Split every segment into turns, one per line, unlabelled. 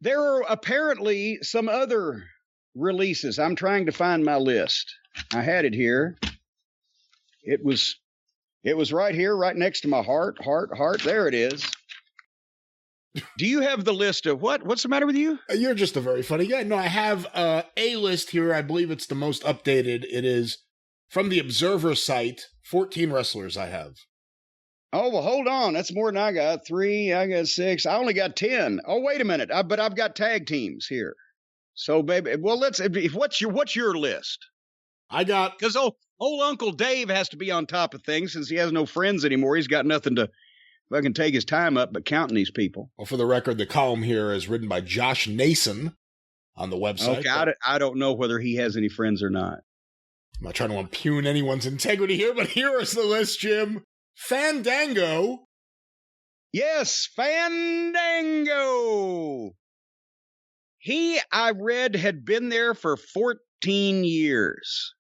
There are apparently some other releases. I'm trying to find my list. I had it here. It was right here, right next to my heart. There it is. Do you have the list of what? What's the matter with you?
You're just a very funny guy. No, I have a list here. I believe it's the most updated. It is from the Observer site. 14 wrestlers I have.
Oh, well, hold on. That's more than I got. 3, I got 6. I only got 10. Oh, wait a minute. But I've got tag teams here. So, baby, well, what's your list?
I got...
Because old Uncle Dave has to be on top of things since he has no friends anymore. He's got nothing to fucking take his time up but counting these people.
Well, for the record, the column here is written by Josh Nason on the website.
Okay, I don't know whether he has any friends or not.
I'm not trying to impugn anyone's integrity here, but here is the list, Jim. Fandango.
Yes, Fandango. He, I read, had been there for 14 years.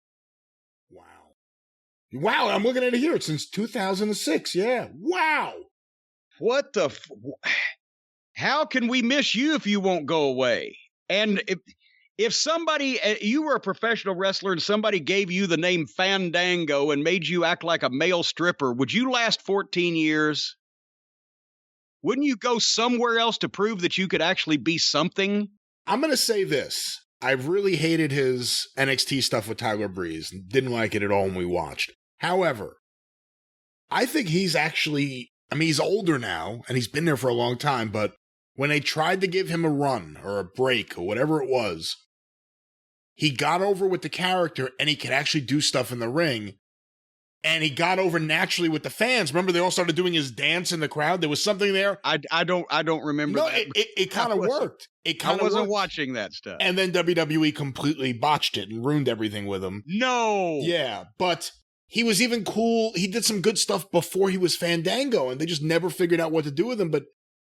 Wow, I'm looking at it here. It's since 2006. Yeah. Wow.
What the... How can we miss you if you won't go away? And if somebody... You were a professional wrestler and somebody gave you the name Fandango and made you act like a male stripper, would you last 14 years? Wouldn't you go somewhere else to prove that you could actually be something?
I'm going to say this. I really hated his NXT stuff with Tyler Breeze. Didn't like it at all when we watched. However, I think he's actually, he's older now, and he's been there for a long time, but when they tried to give him a run, or a break, or whatever it was, he got over with the character, and he could actually do stuff in the ring, and he got over naturally with the fans. Remember, they all started doing his dance in the crowd? There was something there.
I don't remember
that.
No,
it kind of worked.
I wasn't watching that stuff.
And then WWE completely botched it and ruined everything with him.
No!
Yeah, but... he was even cool. He did some good stuff before he was Fandango, and they just never figured out what to do with him. But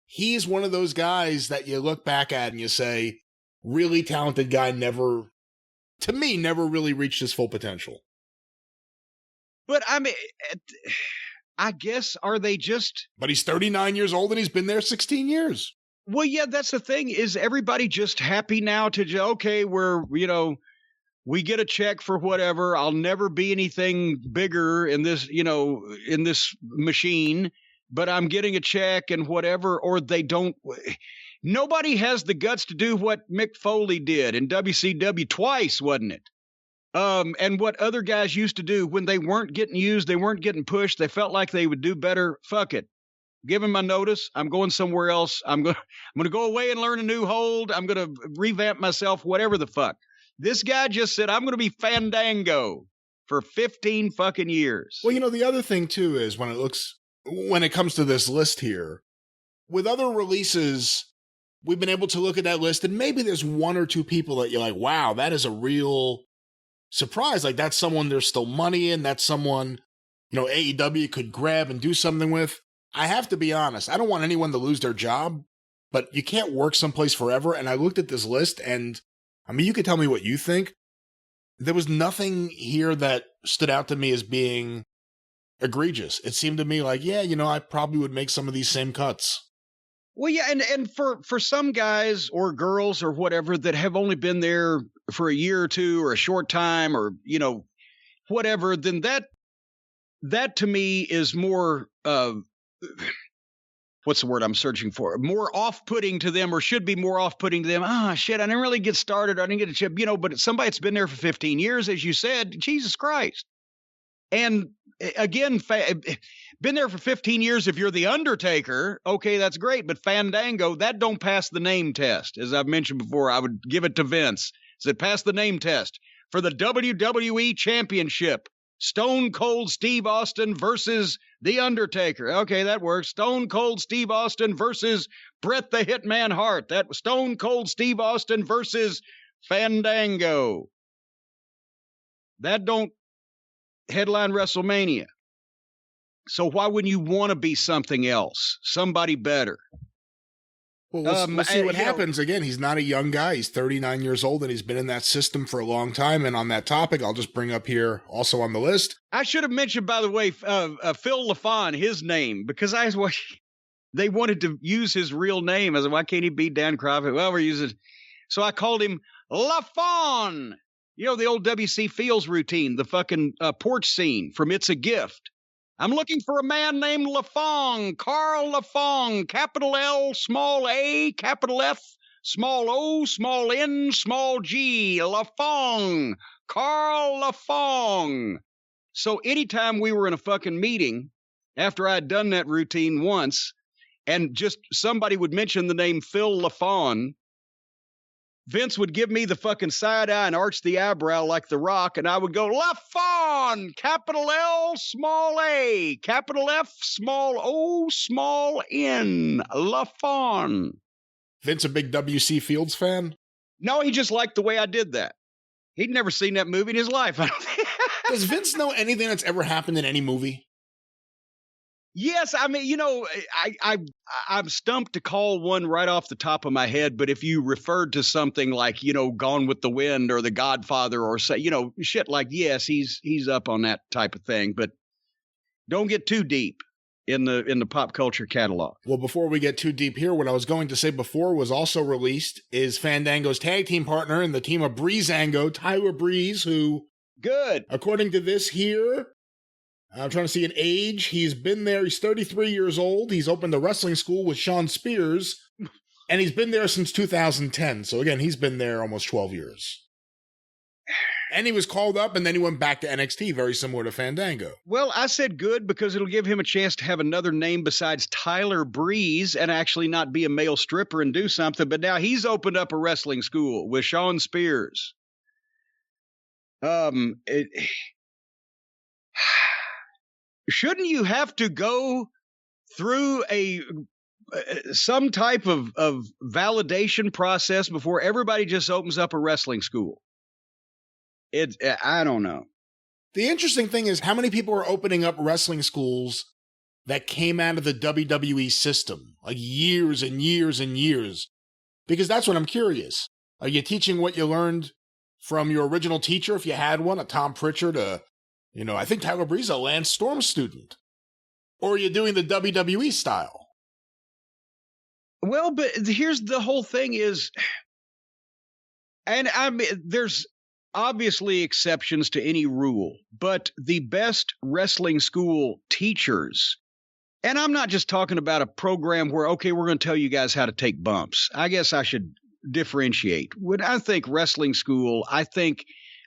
he's one of those guys that you look back at and you say, really talented guy, never really reached his full potential.
But I guess, are they just...
But he's 39 years old and he's been there 16 years.
Well, yeah, that's the thing. Is everybody just happy now to, okay, we get a check for whatever. I'll never be anything bigger in this, in this machine, but I'm getting a check and whatever, or they don't. Nobody has the guts to do what Mick Foley did in WCW twice, wasn't it? And what other guys used to do when they weren't getting used, they weren't getting pushed, they felt like they would do better. Fuck it. Give him my notice. I'm going somewhere else. I'm going to go away and learn a new hold. I'm going to revamp myself, whatever the fuck. This guy just said, I'm going to be Fandango for 15 fucking years.
Well, the other thing, too, is when it comes to this list here, with other releases, we've been able to look at that list, and maybe there's one or two people that you're like, wow, that is a real surprise. Like, that's someone there's still money in. That's someone, AEW could grab and do something with. I have to be honest. I don't want anyone to lose their job, but you can't work someplace forever. And I looked at this list, and you could tell me what you think. There was nothing here that stood out to me as being egregious. It seemed to me like, yeah, I probably would make some of these same cuts.
Well, yeah, and for some guys or girls or whatever that have only been there for a year or two or a short time or, whatever, then that to me is more what's the word I'm searching for? More off-putting to them, or should be more off-putting to them. Shit, I didn't really get started. I didn't get a chip, but somebody that's been there for 15 years, as you said, Jesus Christ. And again, been there for 15 years. If you're the Undertaker, okay, that's great. But Fandango, that don't pass the name test. As I've mentioned before, I would give it to Vince. Does it pass the name test? For the WWE Championship, Stone Cold Steve Austin versus The Undertaker. Okay, that works. Stone Cold Steve Austin versus Bret the Hitman Hart. That was Stone Cold Steve Austin versus Fandango. That don't headline WrestleMania. So why wouldn't you want to be something else? Somebody better.
Well, we'll see what happens. Again, he's not a young guy. He's 39 years old, and he's been in that system for a long time. And on that topic, I'll just bring up here, also on the list.
I should have mentioned, by the way, Phil LaFon, his name, because I was watching. they wanted to use his real name. I said, why can't he be Dan Crockett? Well, we're using. So I called him LaFawn. You know, the old W.C. Fields routine, the fucking porch scene from It's a Gift. I'm looking for a man named LaFong, Carl LaFong, capital L, small a, capital F, small O, small N, small G, LaFong, Carl LaFong. So anytime we were in a fucking meeting, after I had done that routine once, and just somebody would mention the name Phil LaFawn, Vince would give me the fucking side eye and arch the eyebrow like The Rock, and I would go, LaFawn, capital L, small a, capital F, small O, small N, LaFawn.
Vince a big W.C. Fields fan?
No, he just liked the way I did that. He'd never seen that movie in his life.
Does Vince know anything that's ever happened in any movie?
Yes, I mean, you know, I'm stumped to call one right off the top of my head, but if you referred to something like, you know, Gone with the Wind or The Godfather or say, you know, shit like, yes, he's up on that type of thing, but don't get too deep in the pop culture catalog.
Well, before we get too deep here, what I was going to say before was also released is Fandango's tag team partner in the team of Breezango, Tyler Breeze, who,
good,
according to this here, I'm trying to see an age. He's been there. He's 33 years old. He's opened a wrestling school with Sean Spears, and he's been there since 2010. So again, he's been there almost 12 years. And he was called up, and then he went back to NXT, very similar to Fandango.
Well, I said good because it'll give him a chance to have another name besides Tyler Breeze and actually not be a male stripper and do something. But now he's opened up a wrestling school with Sean Spears. Shouldn't you have to go through some type of validation process before everybody just opens up a wrestling school? I don't know.
The interesting thing is how many people are opening up wrestling schools that came out of the WWE system, like years and years and years. Because that's what I'm curious. Are you teaching what you learned from your original teacher, if you had one, a Tom Pritchard, you know, I think Tyler Breeze is a Lance Storm student. Or are you doing the WWE style?
Well, but here's the whole thing is, and I mean, there's obviously exceptions to any rule, but the best wrestling school teachers, and I'm not just talking about a program where, okay, we're going to tell you guys how to take bumps. I guess I should differentiate. When I think wrestling school, I think,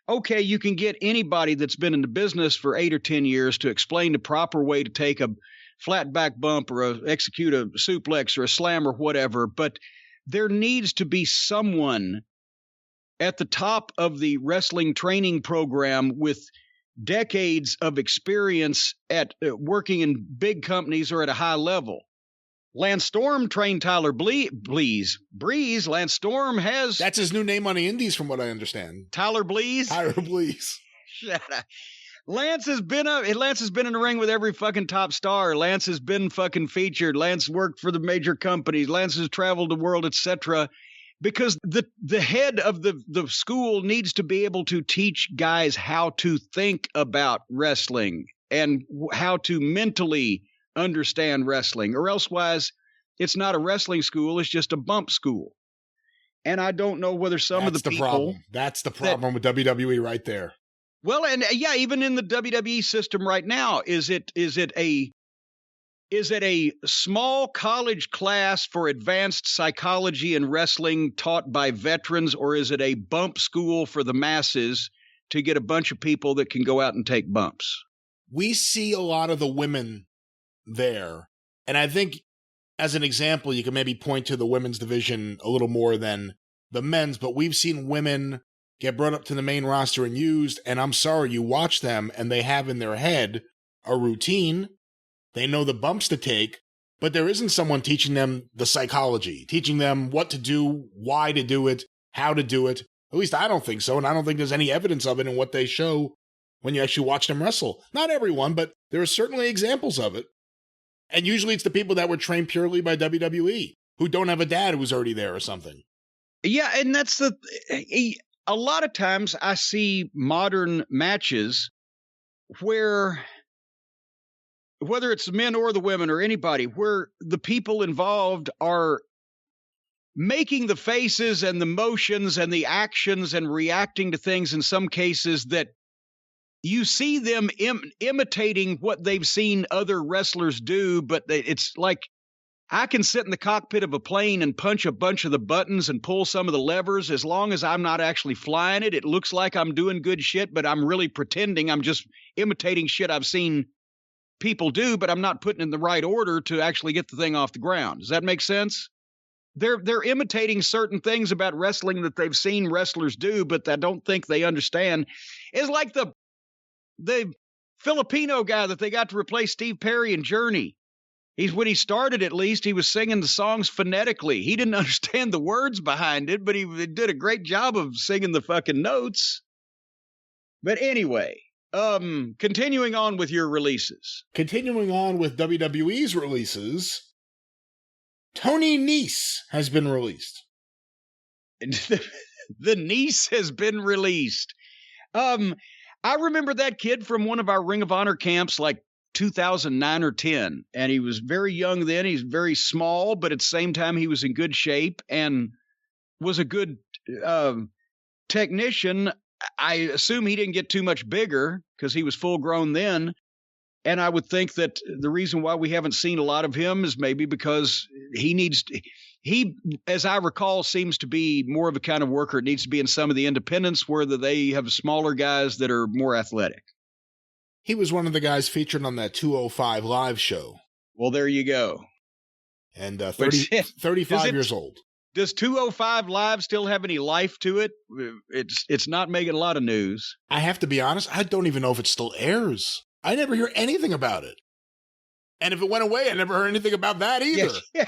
okay, you can get anybody that's been in the business for 8 or 10 years to explain the proper way to take a flat back bump or execute a suplex or a slam or whatever, but there needs to be someone at the top of the wrestling training program with decades of experience at working in big companies or at a high level. Lance Storm trained Tyler Breeze. Lance Storm has...
That's his new name on the indies, from what I understand.
Tyler Breeze?
Tyler Breeze.
Shut up. Lance has been in the ring with every fucking top star. Lance has been fucking featured. Lance worked for the major companies. Lance has traveled the world, etc. Because the head of the school needs to be able to teach guys how to think about wrestling and how to mentally understand wrestling, or elsewise it's not a wrestling school, it's just a bump school. And I don't know whether some of the people...
problem. That's the problem with WWE right there.
Well, and yeah, even in the WWE system right now, is it a small college class for advanced psychology and wrestling taught by veterans, or is it a bump school for the masses to get a bunch of people that can go out and take bumps?
We see a lot of the women there. And I think, as an example, you can maybe point to the women's division a little more than the men's, but we've seen women get brought up to the main roster and used, and I'm sorry, you watch them and they have in their head a routine. They know the bumps to take, but there isn't someone teaching them the psychology, teaching them what to do, why to do it, how to do it. At least I don't think so, and I don't think there's any evidence of it in what they show when you actually watch them wrestle. Not everyone, but there are certainly examples of it. And usually it's the people that were trained purely by WWE, who don't have a dad who's already there or something.
Yeah, and that's a lot of times I see modern matches where whether it's the men or the women or anybody, where the people involved are making the faces and the motions and the actions and reacting to things in some cases that you see them imitating what they've seen other wrestlers do, but it's like I can sit in the cockpit of a plane and punch a bunch of the buttons and pull some of the levers. As long as I'm not actually flying it, it looks like I'm doing good shit, but I'm really pretending I'm just imitating shit I've seen people do, but I'm not putting in the right order to actually get the thing off the ground. Does that make sense? They're imitating certain things about wrestling that they've seen wrestlers do, but I don't think they understand. It's like the Filipino guy that they got to replace Steve Perry in Journey. When he started, at least, he was singing the songs phonetically. He didn't understand the words behind it, but he did a great job of singing the fucking notes. But anyway, continuing on with your releases.
Continuing on with WWE's releases, Tony Nese has been released.
The niece has been released. I remember that kid from one of our Ring of Honor camps, like 2009 or 10, and he was very young then. He's very small, but at the same time, he was in good shape and was a good technician. I assume he didn't get too much bigger because he was full grown then. And I would think that the reason why we haven't seen a lot of him is maybe because he, as I recall, seems to be more of a kind of worker. It needs to be in some of the independents where they have smaller guys that are more athletic.
He was one of the guys featured on that 205 Live show.
Well, there you go.
And 35 years old.
Does 205 Live still have any life to it? It's not making a lot of news.
I have to be honest, I don't even know if it still airs. I never hear anything about it. And if it went away, I never heard anything about that either. Yeah.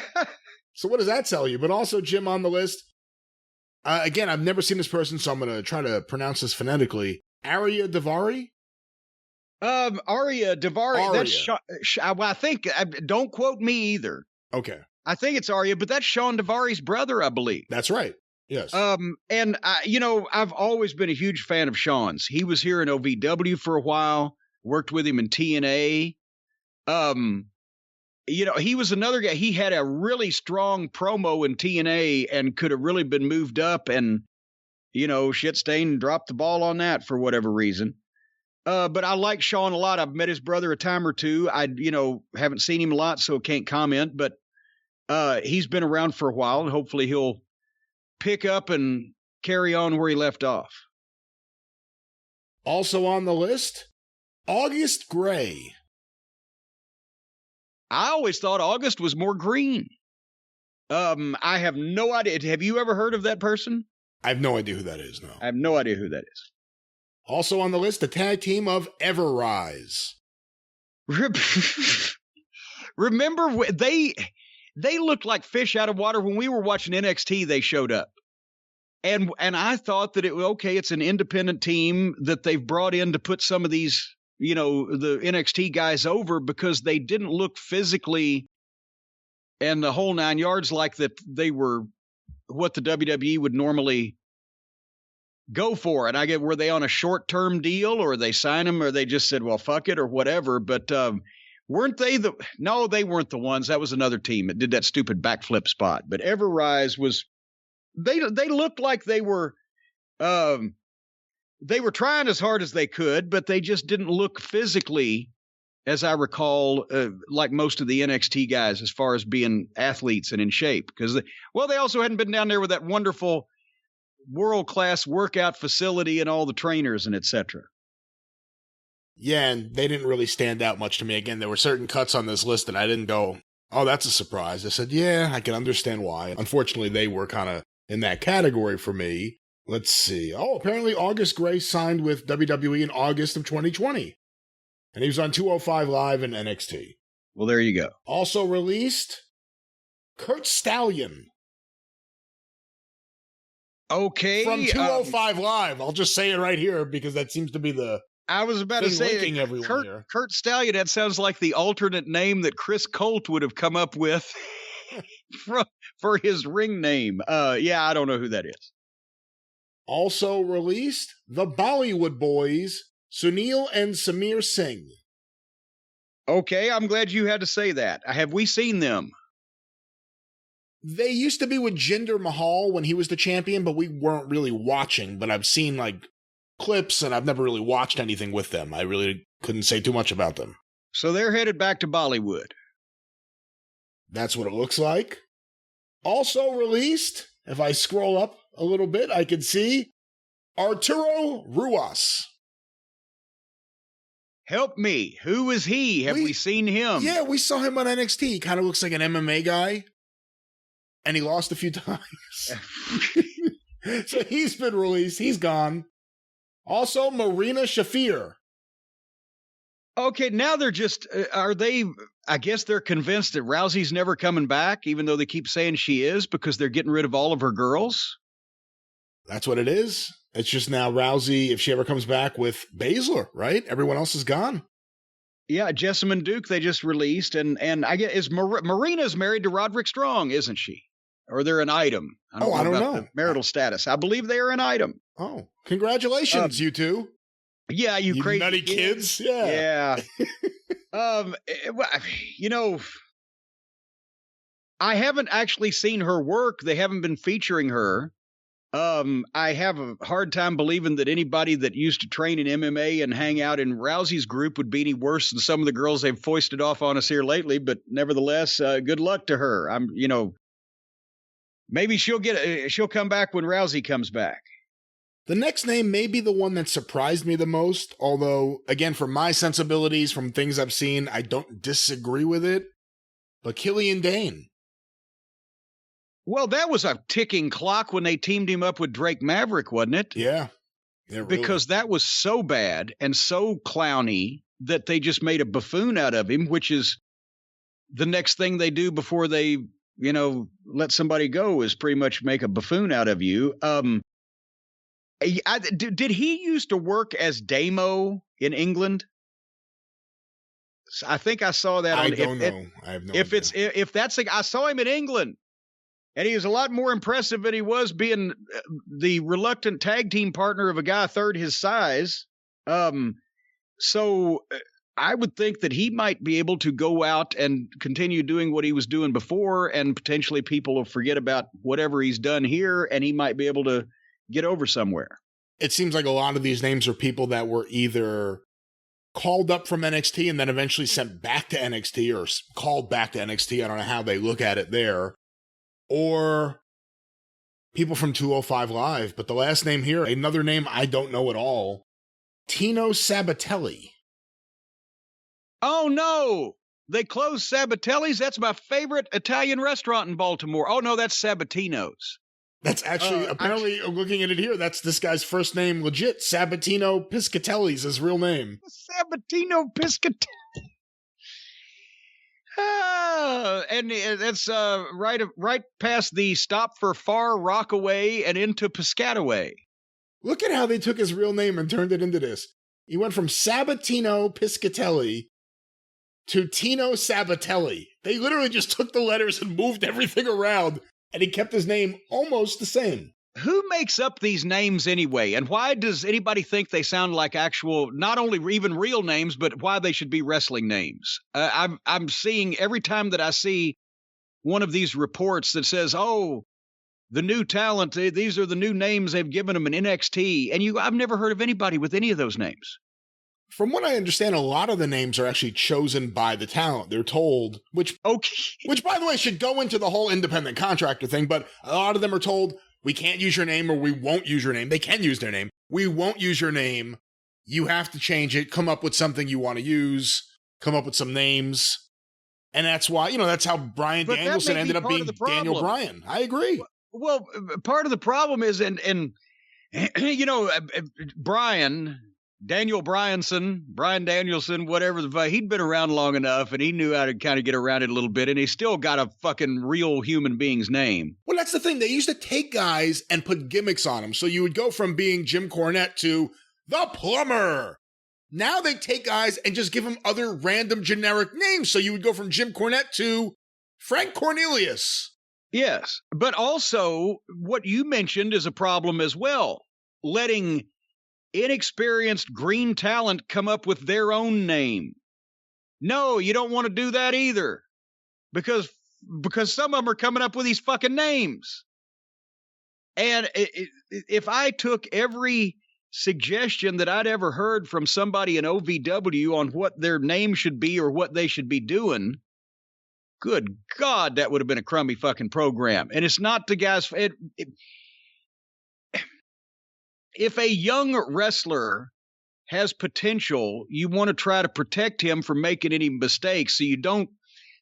So what does that tell you? But also, Jim, on the list, again, I've never seen this person, so I'm going to try to pronounce this phonetically. Arya Daivari?
Arya Daivari. That's I think, don't quote me either.
Okay.
I think it's Arya, but that's Sean Daivari's brother, I believe.
That's right. Yes.
And I've always been a huge fan of Sean's. He was here in OVW for a while. Worked with him in TNA. He was another guy. He had a really strong promo in TNA and could have really been moved up, and Shitstain dropped the ball on that for whatever reason. But I like Sean a lot. I've met his brother a time or two. I haven't seen him a lot, so can't comment, but he's been around for a while, and hopefully he'll pick up and carry on where he left off.
Also on the list, August Gray.
I always thought August was more green. I have no idea. Have you ever heard of that person?
I have no idea who that is, no.
I have no idea who that is.
Also on the list, the tag team of Everrise.
Remember, they looked like fish out of water. When we were watching NXT, they showed up. And I thought that it's an independent team that they've brought in to put some of these the NXT guys over, because they didn't look physically and the whole 9 yards like that they were what the WWE would normally go for. And I get, were they on a short-term deal, or they signed them, or they just said, well, fuck it, or whatever. But weren't they no, they weren't the ones. That was another team that did that stupid backflip spot. But Everrise was, they looked like they were trying as hard as they could, but they just didn't look physically, as I recall, like most of the NXT guys as far as being athletes and in shape. Because, they also hadn't been down there with that wonderful world-class workout facility and all the trainers and et cetera.
Yeah, and they didn't really stand out much to me. Again, there were certain cuts on this list that I didn't go, oh, that's a surprise. I said, yeah, I can understand why. Unfortunately, they were kind of in that category for me. Let's see. Oh, apparently August Gray signed with WWE in August of 2020. And he was on 205 Live and NXT.
Well, there you go.
Also released, Kurt Stallion.
Okay.
From 205 Live. I'll just say it right here because that seems to be the
I was about to say, Kurt Stallion, that sounds like the alternate name that Chris Colt would have come up with for his ring name. Yeah, I don't know who that is.
Also released, the Bollywood Boys, Sunil and Samir Singh.
Okay, I'm glad you had to say that. Have we seen them?
They used to be with Jinder Mahal when he was the champion, but we weren't really watching. But I've seen like clips, and I've never really watched anything with them. I really couldn't say too much about them.
So they're headed back to Bollywood.
That's what it looks like. Also released, if I scroll up a little bit, I can see Arturo Ruas.
Help me. Who is he? Have we seen him?
Yeah, we saw him on NXT. He kind of looks like an MMA guy. And he lost a few times. So he's been released. He's gone. Also, Marina Shafir.
Okay, now they're just, are they, I guess they're convinced that Rousey's never coming back, even though they keep saying she is, because they're getting rid of all of her girls?
That's what it is. It's just now Rousey, if she ever comes back, with Baszler, right? Everyone else is gone.
Yeah, Jessamine Duke they just released, and I guess Marina's married to Roderick Strong, isn't she? Or they're an item.
I don't know.
The marital status. I believe they are an item.
Oh, congratulations, you two.
Yeah, you crazy
nutty kids. Yeah.
You know, I haven't actually seen her work. They haven't been featuring her. I have a hard time believing that anybody that used to train in MMA and hang out in Rousey's group would be any worse than some of the girls they've foisted off on us here lately. But nevertheless, good luck to her. Maybe she'll come back when Rousey comes back.
The next name may be the one that surprised me the most, although, again, from my sensibilities, from things I've seen, I don't disagree with it. But Killian Dane.
Well, that was a ticking clock when they teamed him up with Drake Maverick, wasn't it?
Yeah. Really.
Because that was so bad and so clowny that they just made a buffoon out of him, which is the next thing they do before they, let somebody go, is pretty much make a buffoon out of you. Did he used to work as Damo in England? I think I saw that.
I don't know. I have no idea.
If that's I saw him in England, and he was a lot more impressive than he was being the reluctant tag team partner of a guy third his size. So I would think that he might be able to go out and continue doing what he was doing before, and potentially people will forget about whatever he's done here, and he might be able to get over somewhere.
It seems like a lot of these names are people that were either called up from NXT and then eventually sent back to NXT, or called back to NXT. I don't know how they look at it there. Or people from 205 Live. But the last name here, another name I don't know at all. Tino Sabatelli.
Oh, no. They closed Sabatelli's? That's my favorite Italian restaurant in Baltimore. Oh, no, that's Sabatino's.
That's actually, apparently, looking at it here, that's this guy's first name legit. Sabatino Piscatelli's his real name.
Sabatino Piscatelli. And that's right past the stop for Far Rockaway and into Piscataway.
Look at how they took his real name and turned it into this. He went from Sabatino Piscatelli to Tino Sabatelli. They literally just took the letters and moved everything around, and he kept his name almost the same.
Who makes up these names anyway? And why does anybody think they sound like actual, not only even real names, but why they should be wrestling names? I'm seeing every time that I see one of these reports that says, oh, the new talent, these are the new names they've given them in NXT. And I've never heard of anybody with any of those names.
From what I understand, a lot of the names are actually chosen by the talent. They're told, which by the way, should go into the whole independent contractor thing, but a lot of them are told, we can't use your name, or we won't use your name. They can use their name. We won't use your name. You have to change it. Come up with something you want to use. Come up with some names. And that's why, that's how Bryan Danielson ended up being Daniel Bryan. I agree.
Well, part of the problem is, and Daniel Bryan Danielson, whatever, he'd been around long enough, and he knew how to kind of get around it a little bit, and he still got a fucking real human being's name.
Well, that's the thing. They used to take guys and put gimmicks on them. So you would go from being Jim Cornette to the Plumber. Now they take guys and just give them other random generic names. So you would go from Jim Cornette to Frank Cornelius.
Yes, but also what you mentioned is a problem as well. Letting inexperienced green talent come up with their own name. No, you don't want to do that either. Because some of them are coming up with these fucking names. And if I took every suggestion that I'd ever heard from somebody in OVW on what their name should be or what they should be doing, good God, that would have been a crummy fucking program. And it's not the guys. If a young wrestler has potential, you want to try to protect him from making any mistakes. So you don't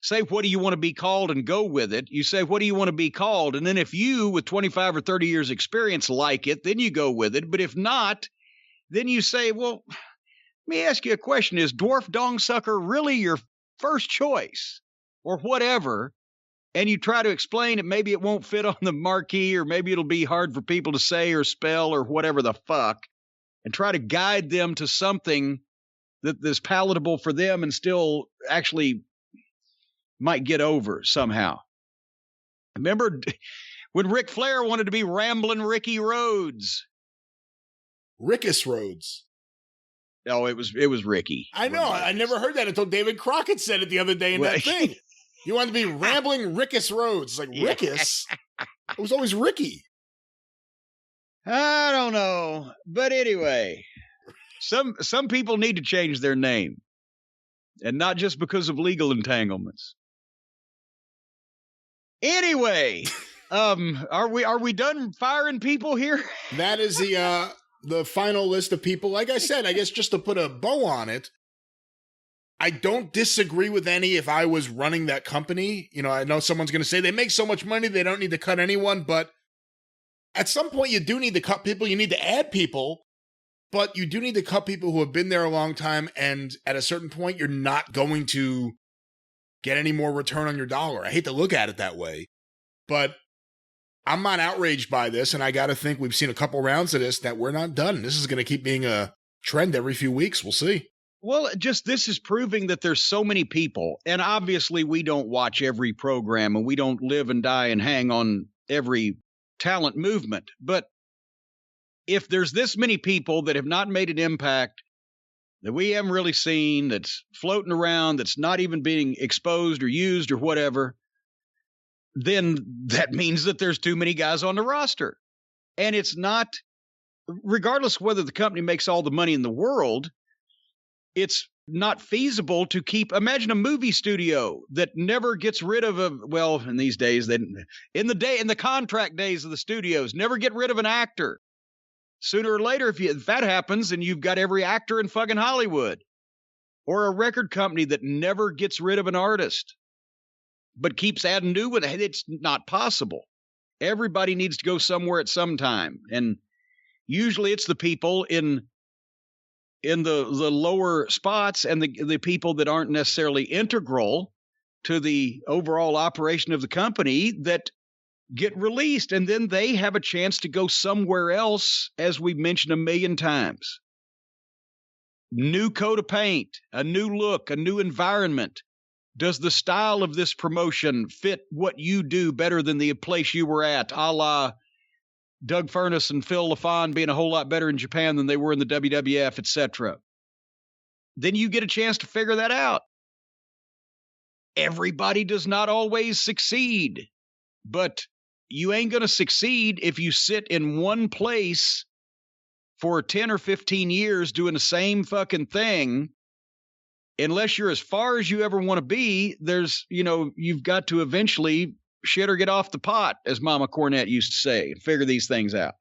say, what do you want to be called, and go with it. You say, what do you want to be called? And then if you, with 25 or 30 years experience, like it, then you go with it. But if not, then you say, well, let me ask you a question. Is Dwarf Dong Sucker really your first choice or whatever? And you try to explain it. Maybe it won't fit on the marquee, or maybe it'll be hard for people to say or spell or whatever the fuck, and try to guide them to something that's palatable for them and still actually might get over somehow. Remember when Ric Flair wanted to be Ramblin' Ricky Rhodes?
Rickus Rhodes.
No, it was Ricky.
I know. I never heard that until David Crockett said it the other day in that thing. You wanted to be Rambling Rickus Rhodes. It's like, Rickus? It was always Ricky.
I don't know. But anyway, some people need to change their name. And not just because of legal entanglements. Anyway, are we done firing people here?
That is the final list of people. Like I said, I guess just to put a bow on it, I don't disagree with any if I was running that company. You know, I know someone's going to say they make so much money, they don't need to cut anyone. But at some point, you do need to cut people. You need to add people. But you do need to cut people who have been there a long time. And at a certain point, you're not going to get any more return on your dollar. I hate to look at it that way, but I'm not outraged by this. And I got to think we've seen a couple rounds of this that we're not done. This is going to keep being a trend every few weeks. We'll see.
Well, just this is proving that there's so many people. And obviously we don't watch every program and we don't live and die and hang on every talent movement. But if there's this many people that have not made an impact, that we haven't really seen, that's floating around, that's not even being exposed or used or whatever, then that means that there's too many guys on the roster. And it's not, regardless of whether the company makes all the money in the world, it's not feasible to keep. Imagine a movie studio that never gets rid of in these days, in the contract days of the studios, never get rid of an actor. Sooner or later, if that happens, and you've got every actor in fucking Hollywood, or a record company that never gets rid of an artist, but keeps adding new ones, it's not possible. Everybody needs to go somewhere at some time. And usually it's the people in the lower spots and the people that aren't necessarily integral to the overall operation of the company that get released, and then they have a chance to go somewhere else, as we've mentioned a million times. New coat of paint, a new look, a new environment. Does the style of this promotion fit what you do better than the place you were at, a la Doug Furnas and Phil LaFon being a whole lot better in Japan than they were in the WWF, etc.? Then you get a chance to figure that out. Everybody does not always succeed, but you ain't going to succeed if you sit in one place for 10 or 15 years doing the same fucking thing. Unless you're as far as you ever want to be, you've got to eventually shit or get off the pot, as Mama Cornette used to say, and figure these things out.